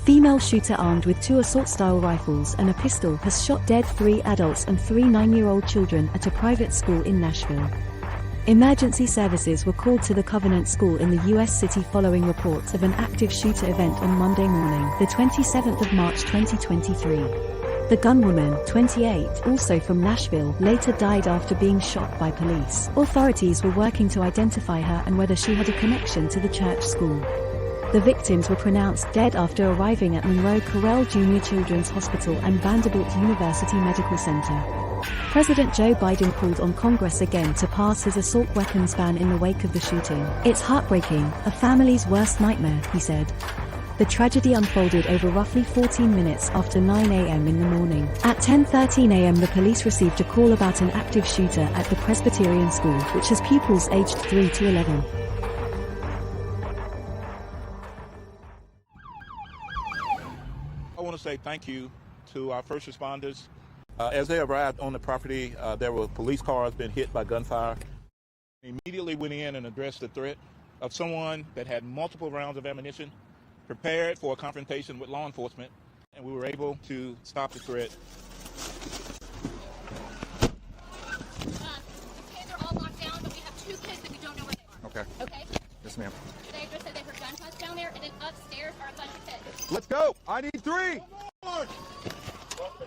female shooter armed with 2 assault-style rifles and a pistol has shot dead 3 adults and 3 9-year-old children at a private school in Nashville. Emergency services were called to the Covenant School in the U.S. city following reports of an active shooter event on Monday morning, the 27th of March 2023. The gunwoman, 28, also from Nashville, later died after being shot by police. Authorities were working to identify her and whether she had a connection to the church school. The victims were pronounced dead after arriving at Monroe Carell Jr. Children's Hospital and Vanderbilt University Medical Center. President Joe Biden called on Congress again to pass his assault weapons ban in the wake of the shooting. "It's heartbreaking, a family's worst nightmare," he said. The tragedy unfolded over roughly 14 minutes after 9 a.m. in the morning. At 10:13 a.m. the police received a call about an active shooter at the Presbyterian school, which has pupils aged 3 to 11. I want to say thank you to our first responders. As they arrived on the property, there were police cars being hit by gunfire. We immediately went in and addressed the threat of someone that had multiple rounds of ammunition, prepared for a confrontation with law enforcement, and we were able to stop the threat. Kids are all locked down, but we have 2 kids that we don't know where they are. Okay. Okay? Yes, ma'am. They just said they heard gunshots down there, and then upstairs are a bunch of kids. Let's go. I need 3.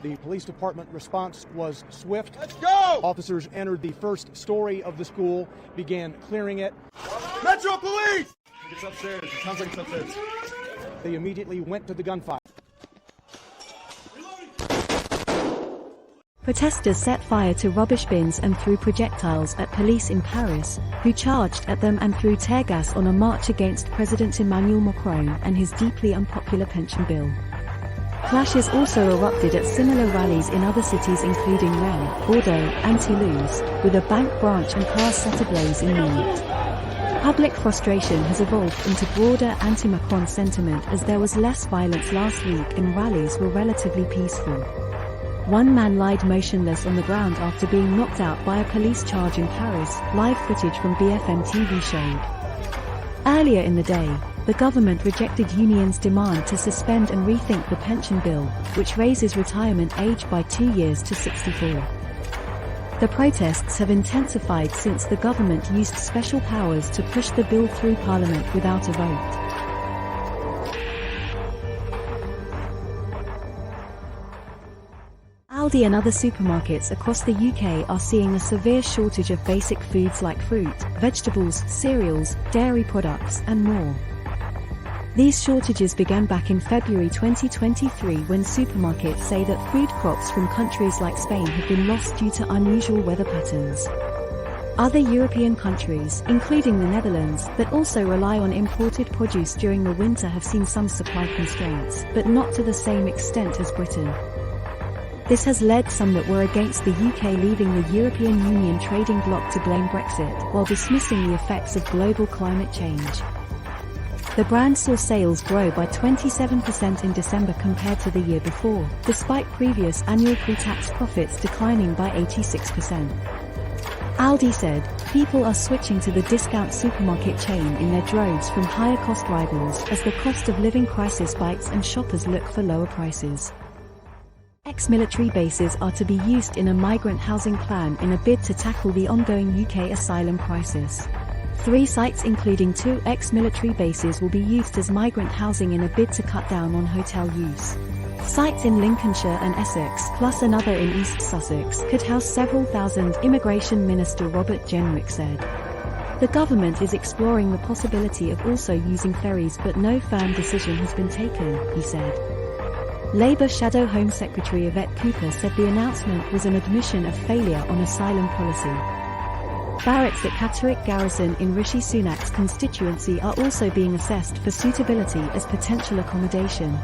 The police department response was swift. Let's go. Officers entered the first story of the school, began clearing it. Metro Police! It's upstairs. It sounds like it's upstairs. They immediately went to the gunfire. Protesters set fire to rubbish bins and threw projectiles at police in Paris, who charged at them and threw tear gas on a march against President Emmanuel Macron and his deeply unpopular pension bill. Clashes also erupted at similar rallies in other cities including Rennes, Bordeaux, and Toulouse, with a bank branch and cars set ablaze in Nantes. Public frustration has evolved into broader anti-Macron sentiment as there was less violence last week and rallies were relatively peaceful. One man lied motionless on the ground after being knocked out by a police charge in Paris, live footage from BFM TV showed. Earlier in the day, the government rejected unions' demand to suspend and rethink the pension bill, which raises retirement age by 2 years to 64. The protests have intensified since the government used special powers to push the bill through Parliament without a vote. ALDI and other supermarkets across the UK are seeing a severe shortage of basic foods like fruit, vegetables, cereals, dairy products, and more. These shortages began back in February 2023 when supermarkets say that food crops from countries like Spain have been lost due to unusual weather patterns. Other European countries, including the Netherlands, that also rely on imported produce during the winter have seen some supply constraints, but not to the same extent as Britain. This has led some that were against the UK leaving the European Union trading bloc to blame Brexit, while dismissing the effects of global climate change. The brand saw sales grow by 27% in December compared to the year before, despite previous annual pre-tax profits declining by 86%. ALDI said, people are switching to the discount supermarket chain in their droves from higher-cost rivals as the cost of living crisis bites and shoppers look for lower prices. Ex-military bases are to be used in a migrant housing plan in a bid to tackle the ongoing UK asylum crisis. 3 sites including 2 ex-military bases will be used as migrant housing in a bid to cut down on hotel use. Sites in Lincolnshire and Essex, plus another in East Sussex, could house several thousand, Immigration Minister Robert Jenrick said. The government is exploring the possibility of also using ferries, but no firm decision has been taken, he said. Labour Shadow Home Secretary Yvette Cooper said the announcement was an admission of failure on asylum policy. Barracks at Catterick Garrison in Rishi Sunak's constituency are also being assessed for suitability as potential accommodation.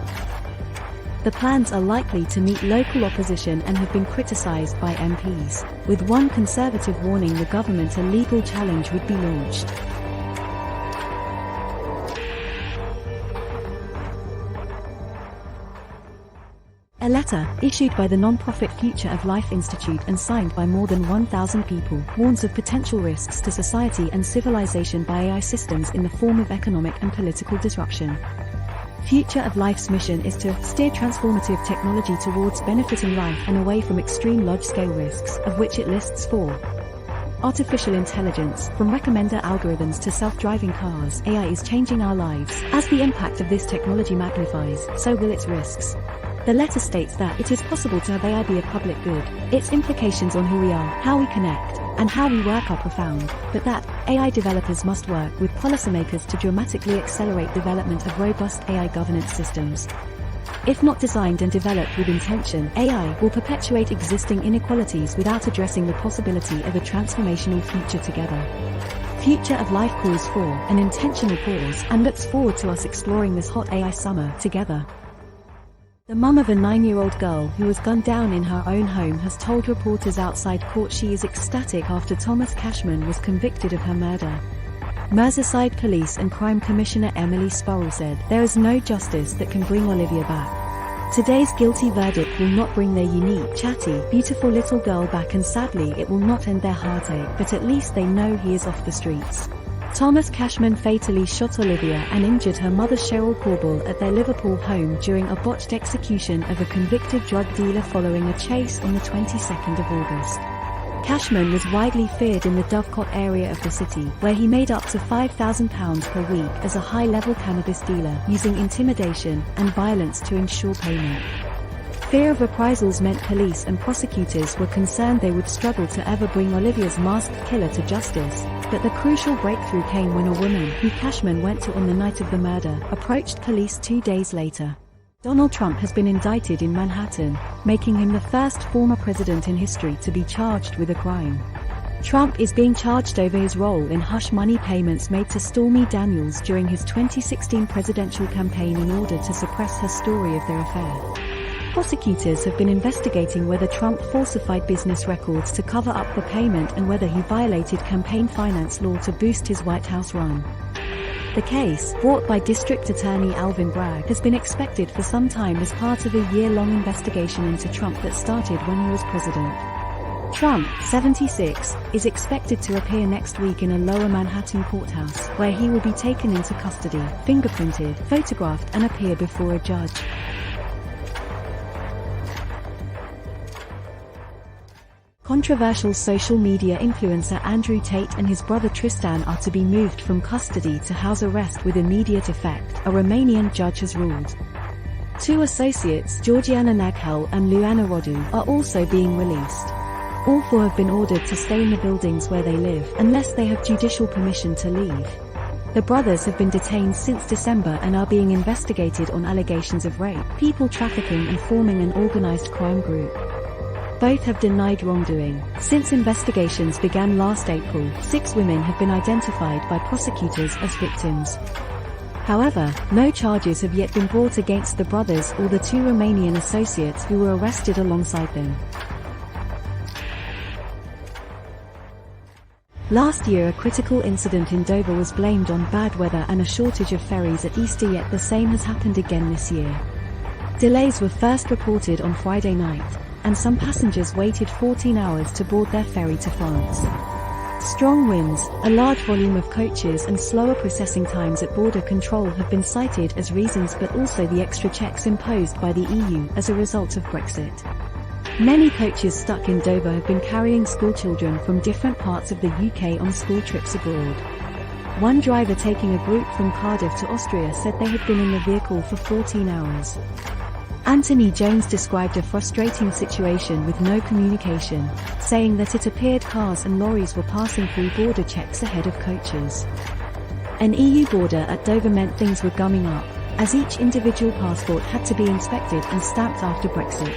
The plans are likely to meet local opposition and have been criticised by MPs, with one Conservative warning the government a legal challenge would be launched. A letter, issued by the non-profit Future of Life Institute and signed by more than 1,000 people, warns of potential risks to society and civilization by AI systems in the form of economic and political disruption. Future of Life's mission is to steer transformative technology towards benefiting life and away from extreme large-scale risks, of which it lists 4. Artificial intelligence, from recommender algorithms to self-driving cars, AI is changing our lives. As the impact of this technology magnifies, so will its risks. The letter states that it is possible to have AI be a public good. Its implications on who we are, how we connect, and how we work are profound, but that AI developers must work with policymakers to dramatically accelerate development of robust AI governance systems. If not designed and developed with intention, AI will perpetuate existing inequalities without addressing the possibility of a transformational future together. Future of Life calls for an intentional pause and looks forward to us exploring this hot AI summer together. The mum of a 9-year-old girl who was gunned down in her own home has told reporters outside court she is ecstatic after Thomas Cashman was convicted of her murder. Merseyside Police and Crime Commissioner Emily Spurrell said, "There is no justice that can bring Olivia back. Today's guilty verdict will not bring their unique, chatty, beautiful little girl back, and sadly it will not end their heartache, but at least they know he is off the streets." Thomas Cashman fatally shot Olivia and injured her mother Cheryl Korbel at their Liverpool home during a botched execution of a convicted drug dealer following a chase on the 22nd of August. Cashman was widely feared in the Dovecot area of the city, where he made up to £5,000 per week as a high-level cannabis dealer, using intimidation and violence to ensure payment. Fear of reprisals meant police and prosecutors were concerned they would struggle to ever bring Olivia's masked killer to justice, but the crucial breakthrough came when a woman, who Cashman went to on the night of the murder, approached police 2 days later. Donald Trump has been indicted in Manhattan, making him the first former president in history to be charged with a crime. Trump is being charged over his role in hush money payments made to Stormy Daniels during his 2016 presidential campaign in order to suppress her story of their affair. Prosecutors have been investigating whether Trump falsified business records to cover up the payment and whether he violated campaign finance law to boost his White House run. The case, brought by District Attorney Alvin Bragg, has been expected for some time as part of a year-long investigation into Trump that started when he was president. Trump, 76, is expected to appear next week in a lower Manhattan courthouse, where he will be taken into custody, fingerprinted, photographed, and appear before a judge. Controversial social media influencer Andrew Tate and his brother Tristan are to be moved from custody to house arrest with immediate effect, a Romanian judge has ruled. 2 associates, Georgiana Naghel and Luana Rodu, are also being released. All 4 have been ordered to stay in the buildings where they live, unless they have judicial permission to leave. The brothers have been detained since December and are being investigated on allegations of rape, people trafficking and forming an organized crime group. Both have denied wrongdoing. Since investigations began last April, 6 women have been identified by prosecutors as victims. However, no charges have yet been brought against the brothers or the 2 Romanian associates who were arrested alongside them. Last year, a critical incident in Dover was blamed on bad weather and a shortage of ferries at Easter, yet the same has happened again this year. Delays were first reported on Friday night, and some passengers waited 14 hours to board their ferry to France. Strong winds, a large volume of coaches and slower processing times at border control have been cited as reasons, but also the extra checks imposed by the EU as a result of Brexit. Many coaches stuck in Dover have been carrying schoolchildren from different parts of the UK on school trips abroad. One driver taking a group from Cardiff to Austria said they had been in the vehicle for 14 hours. Anthony Jones described a frustrating situation with no communication, saying that it appeared cars and lorries were passing through border checks ahead of coaches. An EU border at Dover meant things were gumming up, as each individual passport had to be inspected and stamped after Brexit.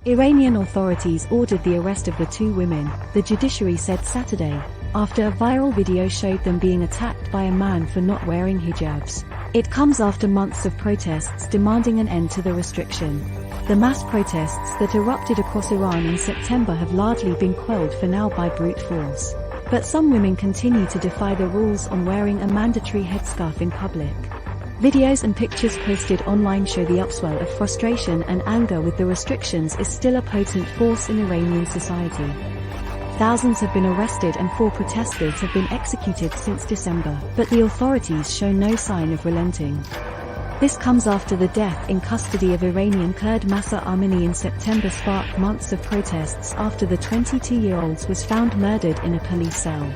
Iranian authorities ordered the arrest of the 2 women, the judiciary said Saturday, after a viral video showed them being attacked by a man for not wearing hijabs. It comes after months of protests demanding an end to the restriction. The mass protests that erupted across Iran in September have largely been quelled for now by brute force. But some women continue to defy the rules on wearing a mandatory headscarf in public. Videos and pictures posted online show the upswell of frustration and anger with the restrictions is still a potent force in Iranian society. Thousands have been arrested and 4 protesters have been executed since December, but the authorities show no sign of relenting. This comes after the death in custody of Iranian Kurd Mahsa Amini in September sparked months of protests after the 22-year-old was found murdered in a police cell.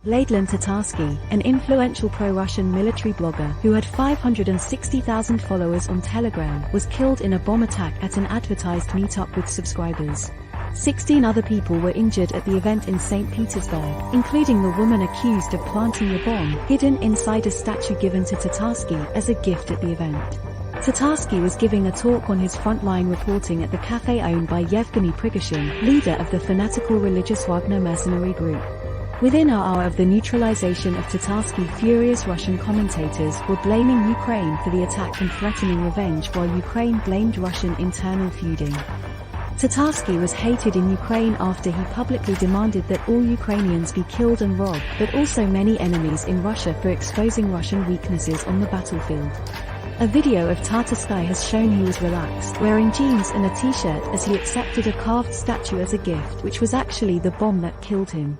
Vladlen Tatarsky, an influential pro-Russian military blogger who had 560,000 followers on Telegram, was killed in a bomb attack at an advertised meetup with subscribers. 16 other people were injured at the event in St. Petersburg, including the woman accused of planting the bomb, hidden inside a statue given to Tatarsky as a gift at the event. Tatarsky was giving a talk on his frontline reporting at the cafe owned by Yevgeny Prigozhin, leader of the fanatical religious Wagner mercenary group. Within an hour of the neutralization of Tatarsky, furious Russian commentators were blaming Ukraine for the attack and threatening revenge, while Ukraine blamed Russian internal feuding. Tatarsky was hated in Ukraine after he publicly demanded that all Ukrainians be killed and robbed, but also many enemies in Russia for exposing Russian weaknesses on the battlefield. A video of Tatarsky has shown he was relaxed, wearing jeans and a t-shirt as he accepted a carved statue as a gift, which was actually the bomb that killed him.